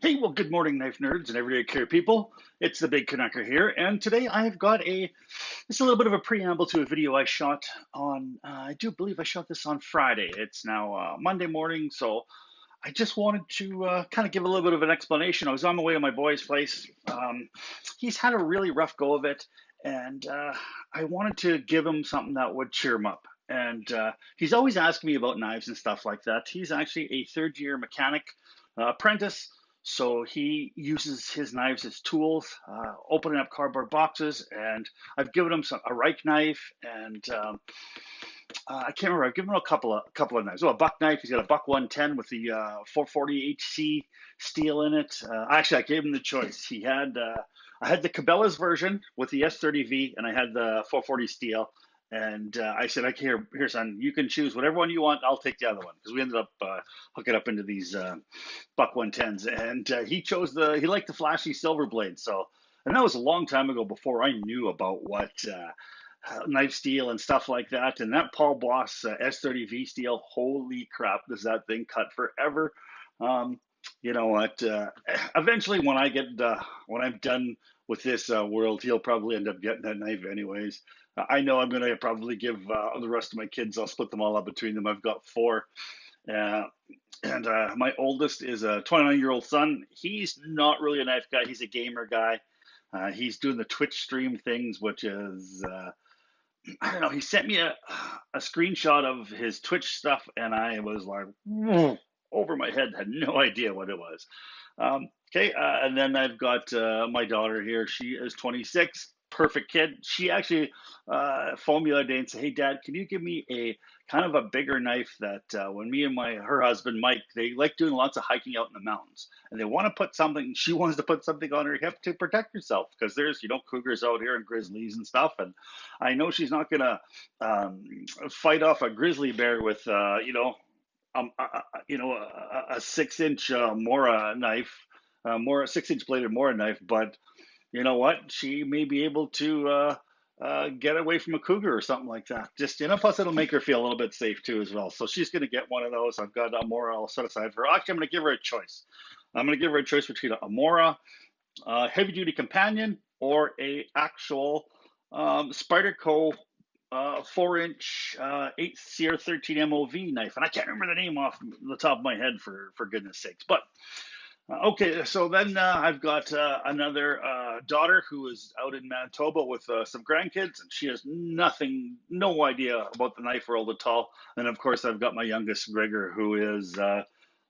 Hey, well, good morning, knife nerds and everyday care people. It's the Big Canucker here, and today I've got it's a little bit of a preamble to a video I shot on, I do believe I shot this on Friday. It's now Monday morning, so I just wanted to kind of give a little bit of an explanation. I was on my way to my boy's place. He's had a really rough go of it, and I wanted to give him something that would cheer him up. And he's always asking me about knives and stuff like that. He's actually a third year mechanic apprentice, so he uses his knives as tools, opening up cardboard boxes. And I've given him a Reich knife, and I can't remember. I've given him a couple of knives. Oh, a buck knife. He's got a buck 110 with the 440 HC steel in it. Actually, I gave him the choice. I had the Cabela's version with the S30V, and I had the 440 steel. And I said, "Okay, here, son, you can choose whatever one you want. I'll take the other one," because we ended up hooking up into these buck 110s. And he liked the flashy silver blade. So, and that was a long time ago before I knew about what knife steel and stuff like that. And that Paul Boss S30V steel, holy crap, does that thing cut forever? Um, you know what? Eventually, when I'm done with this world, he'll probably end up getting that knife anyways. I know I'm going to probably give the rest of my kids. I'll split them all up between them. I've got four. Uh, and my oldest is a 29-year-old son. He's not really a knife guy. He's a gamer guy. He's doing the Twitch stream things, which is I don't know. He sent me a screenshot of his Twitch stuff, and I was like, "Whoa," over my head. Had no idea what it was. Okay, and then I've got my daughter here. She is 26. Perfect kid. She actually phoned me the other day and said, "Hey, Dad, can you give me a kind of a bigger knife that when me and her husband Mike, they like doing lots of hiking out in the mountains, and they want to put something. She wants to put something on her hip to protect herself because there's cougars out here and grizzlies and stuff, and I know she's not gonna fight off a grizzly bear with a 6 inch Mora knife, more 6 inch bladed Mora knife, but you know what? She may be able to get away from a cougar or something like that. Just plus it'll make her feel a little bit safe too as well. So she's going to get one of those. I've got a Mora all set aside for her. Actually, I'm going to give her a choice. I'm going to give her a choice between a Mora heavy duty companion or a actual Spyderco 4 inch 8 CR13 MOV knife, and I can't remember the name off the top of my head for goodness sakes. But okay, so then I've got another daughter who is out in Manitoba with some grandkids, and she has no idea about the knife world at all. And of course, I've got my youngest Gregor, who is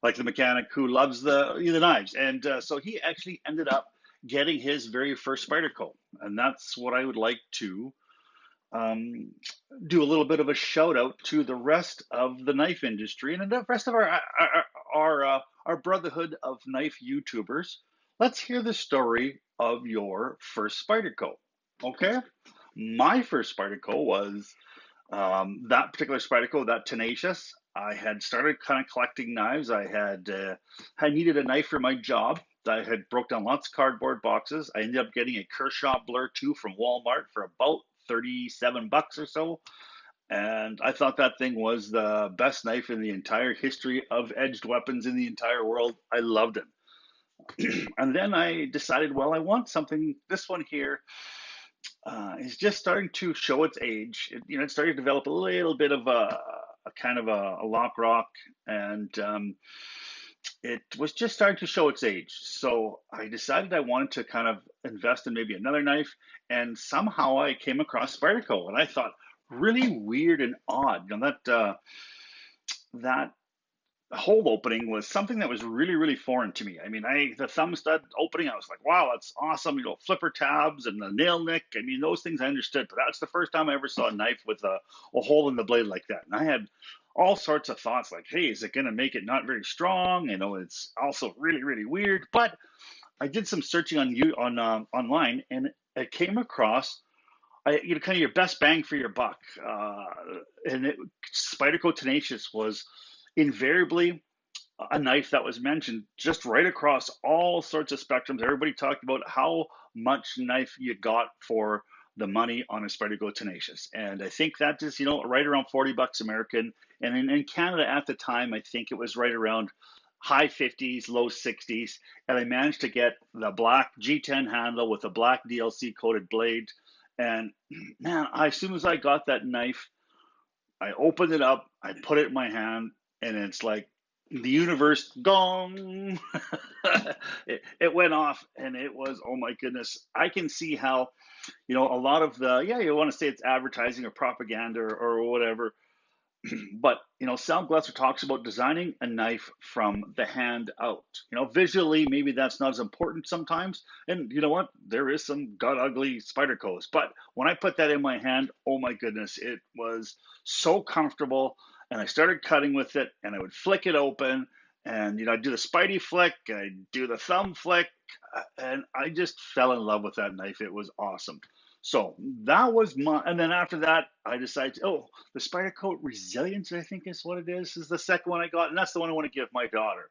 like the mechanic who loves the knives, and so he actually ended up getting his very first Spyderco, and that's what I would like to um, do a little bit of a shout out to the rest of the knife industry and the rest of our brotherhood of knife YouTubers. Let's hear the story of your first Spyderco. Okay, my first Spyderco was that particular Spyderco, that Tenacious. I had started kind of collecting knives. I needed a knife for my job. I had broke down lots of cardboard boxes. I ended up getting a Kershaw Blur 2 from Walmart for about 37 bucks or so. And I thought that thing was the best knife in the entire history of edged weapons in the entire world. I loved it. And then I decided, well, I want something. This one here is just starting to show its age. It started to develop a little bit of a kind of a lock rock, and it was just starting to show its age. So I decided I wanted to kind of invest in maybe another knife, and somehow I came across Spyderco, and I thought really weird and odd. That hole opening was something that was really, really foreign to me. I mean, the thumb stud opening, I was like, wow, that's awesome. Flipper tabs and the nail nick. I mean, those things I understood, but that's the first time I ever saw a knife with a hole in the blade like that. And I had all sorts of thoughts like, hey, is it going to make it not very strong? It's also really, really weird. But I did some searching online, and I came across kind of your best bang for your buck. Spyderco Tenacious was invariably a knife that was mentioned just right across all sorts of spectrums. Everybody talked about how much knife you got for the money on a Spyderco Tenacious. And I think that is, right around 40 bucks American. And in Canada at the time, I think it was right around high 50s, low 60s, and I managed to get the black G10 handle with a black DLC coated blade. And man, as soon as I got that knife, I opened it up, I put it in my hand, and it's like the universe gong. It went off, and it was, oh my goodness. I can see how, a lot of the, yeah, you want to say it's advertising or propaganda or whatever, but Sal Glusser talks about designing a knife from the hand out. Visually, maybe that's not as important sometimes. And you know what? There is some god ugly Spydercos. But when I put that in my hand, oh my goodness, it was so comfortable. And I started cutting with it, and I would flick it open, and I'd do the Spidey flick, I'd do the thumb flick, and I just fell in love with that knife. It was awesome. So that was and then after that, I decided, the Spyderco Resilience, I think is what it is the second one I got, and that's the one I want to give my daughter.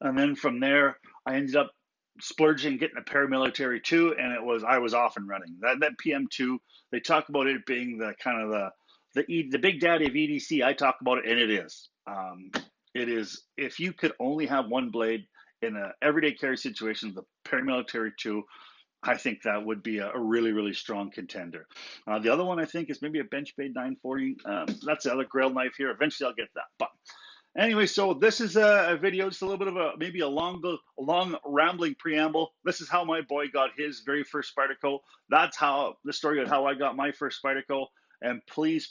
And then from there, I ended up splurging, getting a paramilitary too, and I was off and running. That PM2, they talk about it being the kind of the big daddy of EDC. I talk about it, and it is. It is, if you could only have one blade in an everyday carry situation, the paramilitary 2, I think that would be a really, really strong contender. The other one I think is maybe a Benchmade 940. That's the other Grail knife here. Eventually I'll get that. But anyway, so this is a video, just a little bit of maybe a long rambling preamble. This is how my boy got his very first Spyderco. That's how the story of how I got my first Spyderco. And please,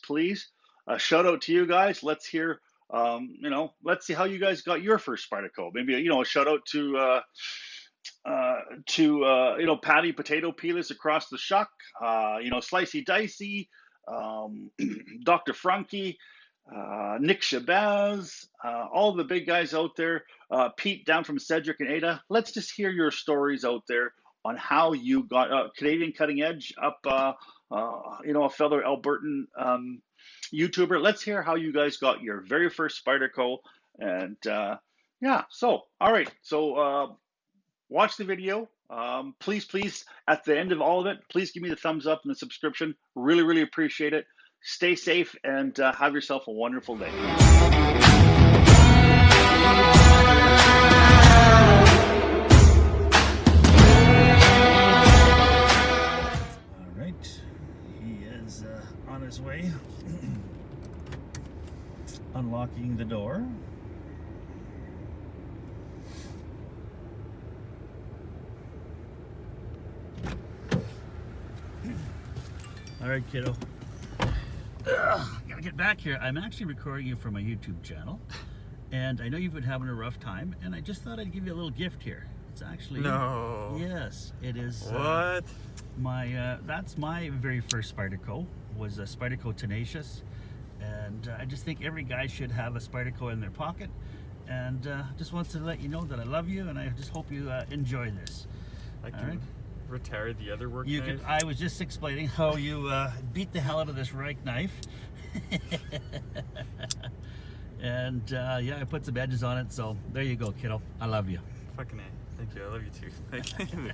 a shout out to you guys. Let's hear, let's see how you guys got your first Spyderco. Maybe, a shout out to Patty Potato Peelers across the shuck, Slicey Dicey, Dr. Frankie, Nick Shabazz, all the big guys out there, Pete down from Cedric and Ada. Let's just hear your stories out there on how you got Canadian Cutting Edge up, a fellow Albertan YouTuber. Let's hear how you guys got your very first Spyderco. And so, all right. So, watch the video. Please, at the end of all of it, please give me the thumbs up and the subscription. Really, really appreciate it. Stay safe and have yourself a wonderful day. All right, he is on his way, unlocking the door. All right, kiddo. Gotta get back here. I'm actually recording you for my YouTube channel, and I know you've been having a rough time, and I just thought I'd give you a little gift here. It's actually... No. Yes, it is. What? That's my very first Spyderco, was a Spyderco Tenacious, and I just think every guy should have a Spyderco in their pocket, and just wants to let you know that I love you, and I just hope you enjoy this. I can retire the other work knife. I was just explaining how you beat the hell out of this Reich knife. And I put some edges on it, so there you go, kiddo. I love you. Fucking A. Thank you. I love you too. Thank you.